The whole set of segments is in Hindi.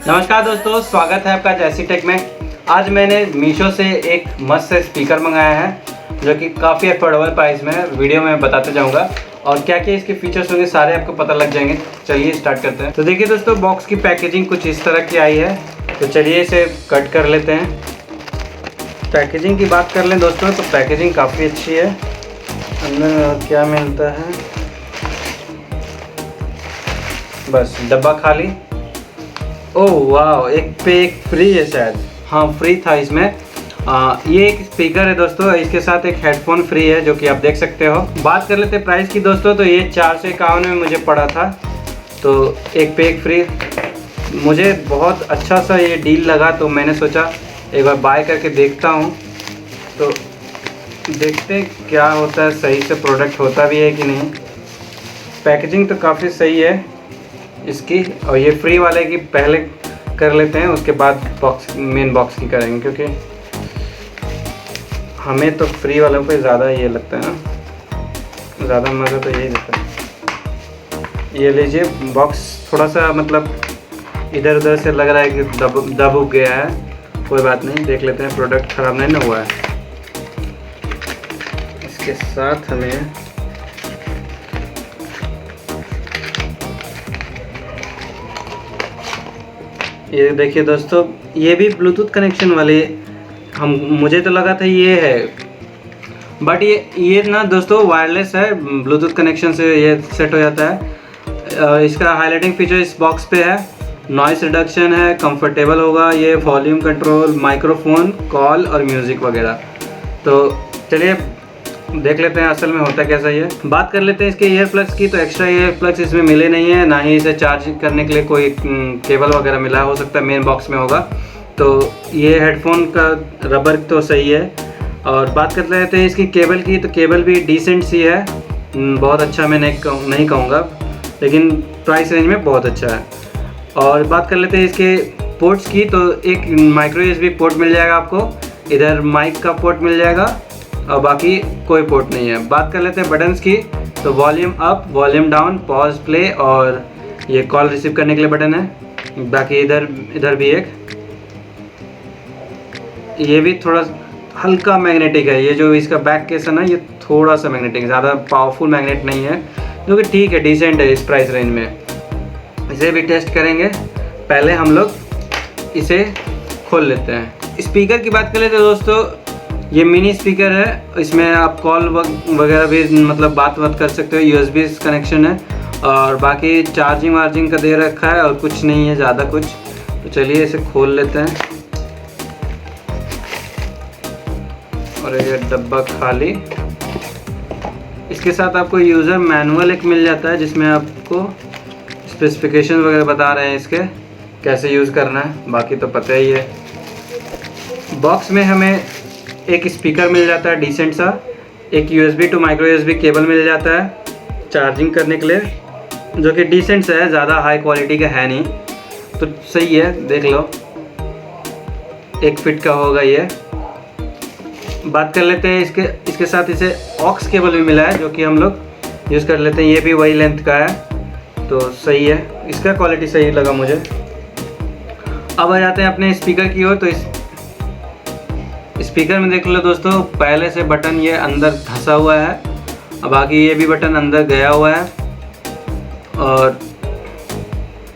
नमस्कार दोस्तों, स्वागत है आपका जैसी टेक में। आज मैंने मीशो से एक मस्त से स्पीकर मंगाया है जो कि काफ़ी अफोर्डेबल प्राइस में है। वीडियो में बताते जाऊंगा और क्या क्या इसके फीचर्स होंगे सारे आपको पता लग जाएंगे। चलिए स्टार्ट करते हैं। तो देखिए दोस्तों, बॉक्स की पैकेजिंग कुछ इस तरह की आई है। तो चलिए इसे कट कर लेते हैं। पैकेजिंग की बात कर लें दोस्तों तो पैकेजिंग काफ़ी अच्छी है। अंदर क्या मिलता है, बस डब्बा खाली। ओह वाह, एक पे एक फ्री है शायद। हाँ, फ्री था इसमें। ये एक स्पीकर है दोस्तों, इसके साथ एक हेडफोन फ्री है जो कि आप देख सकते हो। बात कर लेते हैं प्राइस की दोस्तों, तो ये 451 में मुझे पड़ा था। तो एक पे एक फ्री, मुझे बहुत अच्छा सा ये डील लगा तो मैंने सोचा एक बार बाय करके देखता हूँ। तो देखते हैं क्या होता है, सही से प्रोडक्ट होता भी है कि नहीं। पैकेजिंग तो काफ़ी सही है इसकी। और ये फ्री वाले की पहले कर लेते हैं, उसके बाद मेन बॉक्स की करेंगे, क्योंकि हमें तो फ्री वालों पे ज़्यादा ये लगता है ना, ज़्यादा मज़ा तो यही देता है। ये लीजिए बॉक्स, थोड़ा सा मतलब इधर उधर से लग रहा है कि दब उग गया है। कोई बात नहीं, देख लेते हैं प्रोडक्ट ख़राब नहीं ना हुआ है। इसके साथ हमें ये देखिए दोस्तों, ये भी ब्लूटूथ कनेक्शन वाले मुझे तो लगा था ये है, बट ये ना दोस्तों वायरलेस है। ब्लूटूथ कनेक्शन से ये सेट हो जाता है। इसका हाईलाइटिंग फीचर इस बॉक्स पे है। नॉइस रिडक्शन है, कंफर्टेबल होगा ये, वॉल्यूम कंट्रोल, माइक्रोफोन, कॉल और म्यूज़िक वगैरह। तो चलिए देख लेते हैं असल में होता कैसा ये। बात कर लेते हैं इसके ईयर प्लग्स की। तो एक्स्ट्रा ईयर प्लग्स इसमें मिले नहीं है, ना ही इसे चार्ज करने के लिए कोई केबल वगैरह मिला, हो सकता है मेन बॉक्स में होगा। तो ये हेडफोन का रबर तो सही है। और बात कर लेते हैं इसकी केबल की। तो केबल भी डिसेंट सी है, बहुत अच्छा मैं नहीं कहूँगा, लेकिन प्राइस रेंज में बहुत अच्छा है। और बात कर लेते हैं इसके पोर्ट्स की। तो एक माइक्रो यूएसबी पोर्ट मिल जाएगा आपको, इधर माइक का पोर्ट मिल जाएगा और बाकी कोई पोर्ट नहीं है। बात कर लेते हैं बटन्स की। तो volume up, volume down, pause, play और ये कॉल रिसीव करने के लिए बटन है। बाकी इधर भी एक, ये भी थोड़ा हल्का मैग्नेटिक है। ये जो इसका बैक केस है ना, ये थोड़ा सा मैग्नेटिक है, ज़्यादा पावरफुल मैग्नेट नहीं है, जो कि ठीक है, डिसेंट है इस प्राइस रेंज में। इसे भी टेस्ट करेंगे। पहले हम लोग इसे खोल लेते हैं। स्पीकर की बात करें तो दोस्तों ये मिनी स्पीकर है, इसमें आप कॉल वगैरह भी मतलब बात कर सकते हो। यूएसबी कनेक्शन है और बाकी चार्जिंग वार्जिंग का दे रखा है और कुछ नहीं है ज़्यादा कुछ। तो चलिए इसे खोल लेते हैं। और ये डब्बा खाली। इसके साथ आपको यूज़र मैनुअल एक मिल जाता है जिसमें आपको स्पेसिफिकेशन वगैरह बता रहे हैं इसके कैसे यूज़ करना है, बाकी तो पता ही है। बॉक्स में हमें एक स्पीकर मिल जाता है डिसेंट सा, एक USB to micro USB cable मिल जाता है चार्जिंग करने के लिए, जो कि डिसेंट सा है, ज़्यादा हाई क्वालिटी का है नहीं, तो सही है, देख लो 1 फीट का होगा ये। बात कर लेते हैं इसके साथ इसे ऑक्स केबल भी मिला है जो कि हम लोग यूज़ कर लेते हैं। ये भी वही लेंथ का है, तो सही है, इसका क्वालिटी सही लगा मुझे। अब आ जाते हैं अपने स्पीकर की ओर। तो इस स्पीकर में देख लो दोस्तों, पहले से बटन ये अंदर धंसा हुआ है, अब बाकी ये भी बटन अंदर गया हुआ है। और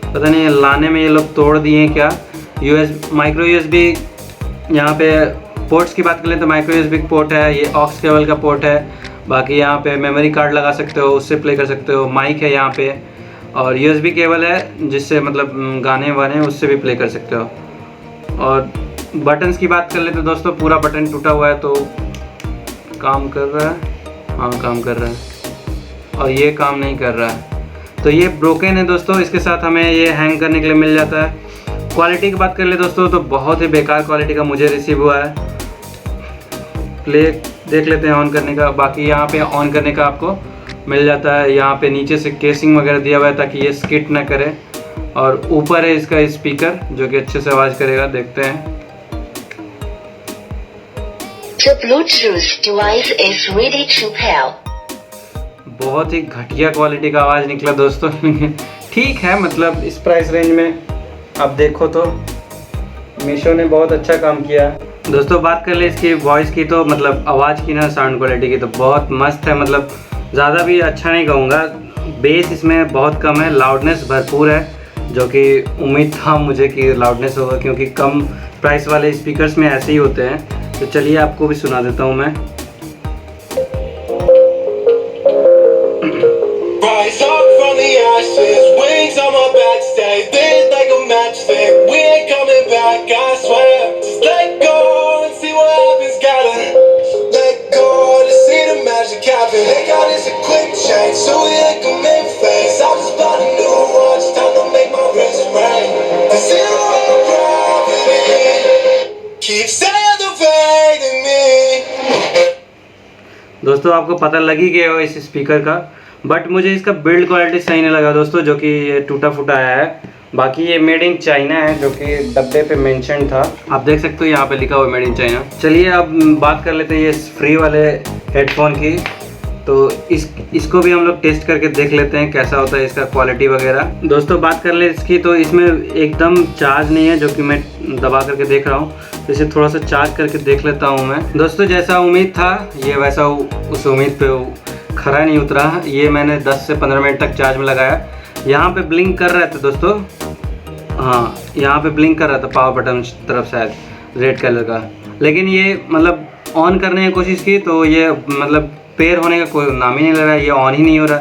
पता नहीं लाने में ये लोग तोड़ दिए क्या। माइक्रो यूएसबी, यहाँ पे पोर्ट्स की बात करें तो माइक्रो यूएसबी पोर्ट है, ये ऑक्स केबल का पोर्ट है। बाकी यहाँ पे मेमोरी कार्ड लगा सकते हो, उससे प्ले कर सकते हो। माइक है यहाँ पे और यूएसबी केबल है जिससे मतलब गाने वाने उससे भी प्ले कर सकते हो। और बटन्स की बात कर ले तो दोस्तों पूरा बटन टूटा हुआ है, तो काम कर रहा है, हाँ काम कर रहा है, और ये काम नहीं कर रहा है, तो ये ब्रोकन है दोस्तों। इसके साथ हमें ये हैंग करने के लिए मिल जाता है। क्वालिटी की बात कर ले दोस्तों तो बहुत ही बेकार क्वालिटी का मुझे रिसीव हुआ है। प्ले देख लेते हैं ऑन करने का। बाकी यहाँ पे ऑन करने का आपको मिल जाता है, यहाँ पे नीचे से केसिंग वगैरह दिया हुआ है ताकि ये स्किट ना करे। और ऊपर है इसका स्पीकर जो कि अच्छे से आवाज़ करेगा, देखते हैं। The Bluetooth device is ready to pair. बहुत ही घटिया क्वालिटी का आवाज़ निकला दोस्तों ठीक है, मतलब इस प्राइस रेंज में आप देखो तो मीशो ने बहुत अच्छा काम किया। दोस्तों बात कर ले इसकी वॉइस की, तो मतलब आवाज़ की ना, साउंड क्वालिटी की तो बहुत मस्त है। मतलब ज़्यादा भी अच्छा नहीं कहूँगा, बेस इसमें बहुत कम है, लाउडनेस भरपूर है, जो कि उम्मीद था मुझे कि लाउडनेस होगा, क्योंकि कम प्राइस वाले स्पीकर्स में ऐसे ही होते हैं। तो चलिए आपको भी सुना देता हूँ मैं। Rise up from the ashes, wings on my back, stay lit like a matchstick. We ain't coming back, I swear. Just let go and see what happens. Gotta let go to see the magic happen. They got us a quick change, so we ain't gonna make face. I just bought a new watch, time to make my wrist ring. The zero gravity keeps elevating me. दोस्तों आपको पता लग ही गया हो इस स्पीकर का, बट मुझे इसका बिल्ड क्वालिटी सही नहीं लगा दोस्तों, जो कि ये टूटा फूटा आया है। बाकी ये मेड इन चाइना है, जो कि डब्बे पे मेंशन था, आप देख सकते हो यहाँ पे लिखा हुआ मेड इन चाइना। चलिए अब बात कर लेते हैं ये फ्री वाले हेडफोन की। तो इसको भी हम लोग टेस्ट करके देख लेते हैं कैसा होता है इसका क्वालिटी वगैरह। दोस्तों बात कर ले इसकी, तो इसमें एकदम चार्ज नहीं है, जो कि मैं दबा करके देख रहा हूँ। तो इसे थोड़ा सा चार्ज करके देख लेता हूँ मैं। दोस्तों जैसा उम्मीद था ये वैसा उस उम्मीद पे खरा नहीं उतरा। ये मैंने 10 से 15 मिनट तक चार्ज में लगाया। यहाँ पे ब्लिंक कर रहा था दोस्तों, हाँ यहाँ पे ब्लिंक कर रहा था पावर बटन तरफ शायद रेड कलर का, लेकिन ये मतलब ऑन करने की कोशिश की तो ये मतलब पेयर होने का कोई नाम ही नहीं लग रहा है, ये ऑन ही नहीं हो रहा।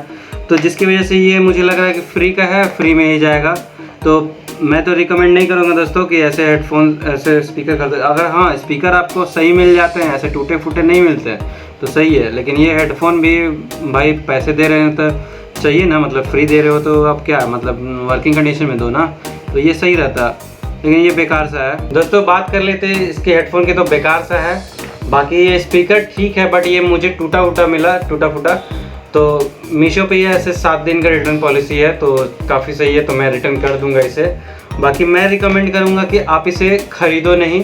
तो जिसकी वजह से ये मुझे लग रहा है कि फ्री का है, फ्री में ही जाएगा। तो मैं तो रिकमेंड नहीं करूँगा दोस्तों कि ऐसे हेडफोन ऐसे स्पीकर खरीदे। अगर हाँ स्पीकर आपको सही मिल जाते हैं, ऐसे टूटे फूटे नहीं मिलते हैं तो सही है, लेकिन ये हेडफोन भी भाई पैसे दे रहे हैं तो चाहिए ना, मतलब फ्री दे रहे हो तो आप क्या मतलब वर्किंग कंडीशन में दो ना, तो ये सही रहता। लेकिन ये बेकार सा है। दोस्तों बात कर लेते हैं इसके हेडफोन की, तो बेकार सा है। बाकी ये स्पीकर ठीक है, बट ये मुझे टूटा फूटा मिला, टूटा फूटा। तो मीशो पे ये ऐसे 7 दिन का रिटर्न पॉलिसी है, तो काफ़ी सही है, तो मैं रिटर्न कर दूंगा इसे। बाकी मैं रिकमेंड करूंगा कि आप इसे ख़रीदो नहीं,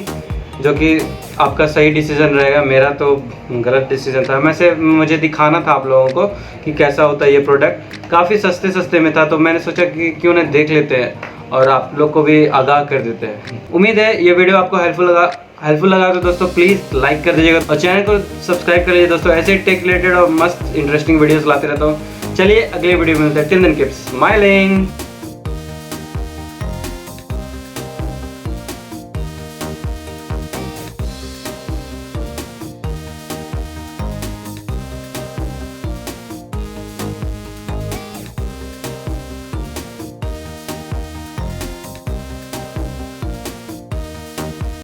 जो कि आपका सही डिसीज़न रहेगा। मेरा तो गलत डिसीज़न था, मुझे दिखाना था आप लोगों को कि कैसा होता है ये प्रोडक्ट। काफ़ी सस्ते में था, तो मैंने सोचा कि क्यों ना देख लेते हैं और आप लोग को भी आगाह कर देते हैं। उम्मीद है ये वीडियो आपको हेल्पफुल लगा तो दोस्तों प्लीज़ लाइक कर दीजिएगा और चैनल को सब्सक्राइब कर लीजिए दोस्तों। ऐसे टेक रिलेटेड और मस्त इंटरेस्टिंग वीडियोस लाते रहता हूँ। चलिए अगले वीडियो में मिलते हैं। Till then keep smiling.